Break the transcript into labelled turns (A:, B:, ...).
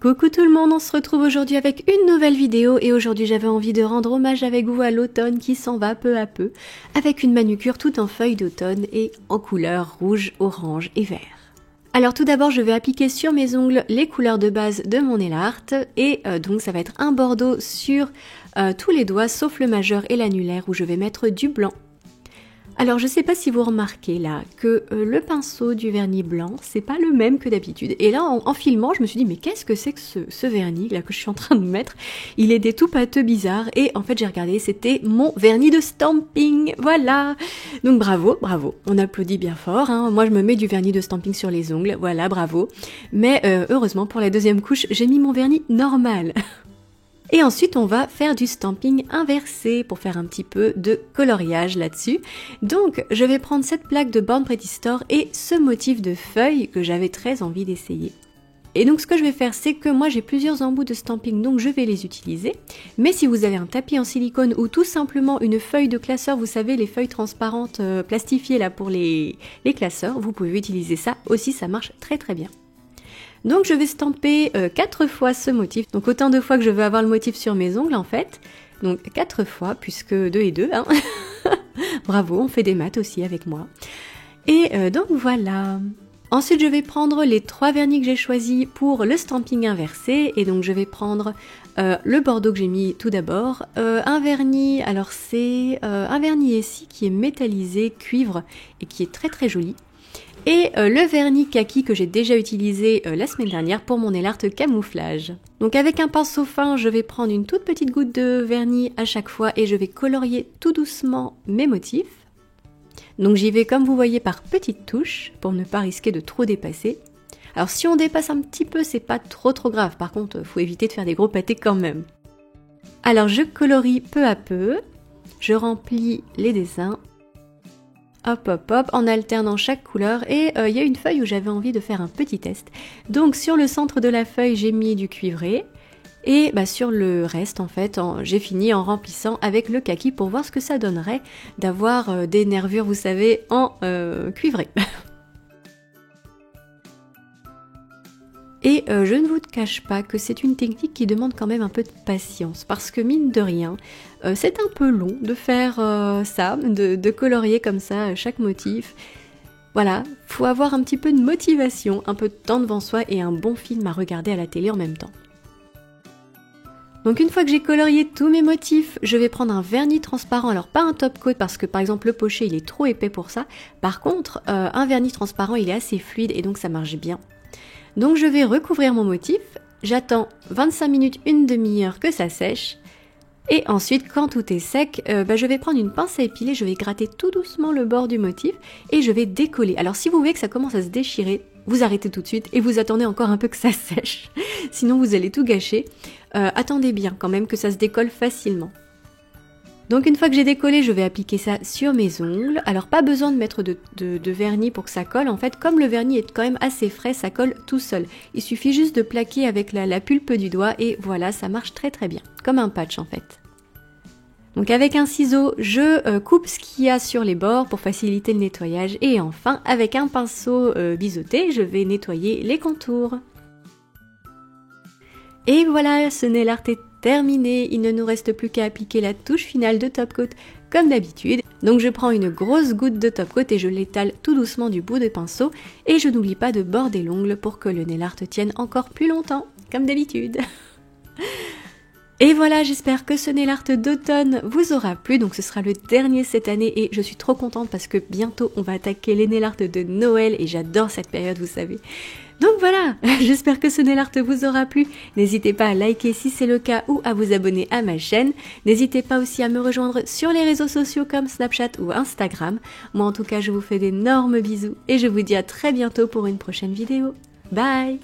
A: Coucou tout le monde, on se retrouve aujourd'hui avec une nouvelle vidéo et aujourd'hui j'avais envie de rendre hommage avec vous à l'automne qui s'en va peu à peu avec une manucure toute en feuilles d'automne et en couleurs rouge, orange et vert. Alors tout d'abord je vais appliquer sur mes ongles les couleurs de base de mon nail art et donc ça va être un bordeaux sur tous les doigts sauf le majeur et l'annulaire où je vais mettre du blanc. Alors je sais pas si vous remarquez là que le pinceau du vernis blanc c'est pas le même que d'habitude et là en filmant je me suis dit mais qu'est-ce que c'est que ce vernis là que je suis en train de mettre, il est des tout pâteux bizarres et en fait j'ai regardé, c'était mon vernis de stamping, voilà. Donc bravo, on applaudit bien fort, hein. Moi je me mets du vernis de stamping sur les ongles, voilà, bravo, mais heureusement pour la deuxième couche j'ai mis mon vernis normal. Et ensuite on va faire du stamping inversé pour faire un petit peu de coloriage là-dessus. Donc je vais prendre cette plaque de Born Pretty Store et ce motif de feuille que j'avais très envie d'essayer. Et donc ce que je vais faire c'est que moi j'ai plusieurs embouts de stamping donc je vais les utiliser. Mais si vous avez un tapis en silicone ou tout simplement une feuille de classeur, vous savez les feuilles transparentes plastifiées là pour les classeurs, vous pouvez utiliser ça aussi, ça marche très très bien. Donc je vais stamper 4 fois ce motif, donc autant de fois que je veux avoir le motif sur mes ongles en fait, donc 4 fois puisque 2 et 2, hein. Bravo, on fait des maths aussi avec moi. Et donc voilà. Ensuite je vais prendre les 3 vernis que j'ai choisis pour le stamping inversé, et donc je vais prendre le bordeaux que j'ai mis tout d'abord, un vernis, alors c'est un vernis ici qui est métallisé, cuivre, et qui est très très joli. Et le vernis kaki que j'ai déjà utilisé la semaine dernière pour mon nail art camouflage. Donc avec un pinceau fin, je vais prendre une toute petite goutte de vernis à chaque fois et je vais colorier tout doucement mes motifs. Donc j'y vais comme vous voyez par petites touches pour ne pas risquer de trop dépasser. Alors si on dépasse un petit peu, c'est pas trop grave, par contre faut éviter de faire des gros pâtés quand même. Alors je colorie peu à peu, je remplis les dessins. Hop hop hop, en alternant chaque couleur et il y a une feuille où j'avais envie de faire un petit test. Donc sur le centre de la feuille j'ai mis du cuivré et sur le reste en fait j'ai fini en remplissant avec le kaki pour voir ce que ça donnerait d'avoir des nervures vous savez en cuivré. Et je ne vous cache pas que c'est une technique qui demande quand même un peu de patience parce que mine de rien, c'est un peu long de faire ça, de colorier comme ça chaque motif. Voilà, faut avoir un petit peu de motivation, un peu de temps devant soi et un bon film à regarder à la télé en même temps. Donc une fois que j'ai colorié tous mes motifs, je vais prendre un vernis transparent, alors pas un top coat parce que par exemple le poché il est trop épais pour ça. Par contre, un vernis transparent il est assez fluide et donc ça marche bien. Donc je vais recouvrir mon motif, j'attends 25 minutes, une demi-heure que ça sèche. Et ensuite, quand tout est sec, je vais prendre une pince à épiler, je vais gratter tout doucement le bord du motif et je vais décoller. Alors si vous voyez que ça commence à se déchirer, vous arrêtez tout de suite et vous attendez encore un peu que ça sèche. Sinon vous allez tout gâcher. Attendez bien quand même que ça se décolle facilement. Donc une fois que j'ai décollé, je vais appliquer ça sur mes ongles. Alors pas besoin de mettre de vernis pour que ça colle. En fait, comme le vernis est quand même assez frais, ça colle tout seul. Il suffit juste de plaquer avec la pulpe du doigt et voilà, ça marche très très bien. Comme un patch en fait. Donc avec un ciseau, je coupe ce qu'il y a sur les bords pour faciliter le nettoyage. Et enfin, avec un pinceau biseauté, je vais nettoyer les contours. Et voilà, ce nail art est terminé, il ne nous reste plus qu'à appliquer la touche finale de top coat comme d'habitude. Donc je prends une grosse goutte de top coat et je l'étale tout doucement du bout de pinceau et je n'oublie pas de border l'ongle pour que le nail art tienne encore plus longtemps, comme d'habitude. Et voilà, j'espère que ce nail art d'automne vous aura plu, donc ce sera le dernier cette année et je suis trop contente parce que bientôt on va attaquer les nail art de Noël et j'adore cette période, vous savez. Donc voilà, j'espère que ce nail art vous aura plu. N'hésitez pas à liker si c'est le cas ou à vous abonner à ma chaîne. N'hésitez pas aussi à me rejoindre sur les réseaux sociaux comme Snapchat ou Instagram. Moi en tout cas, je vous fais d'énormes bisous et je vous dis à très bientôt pour une prochaine vidéo. Bye!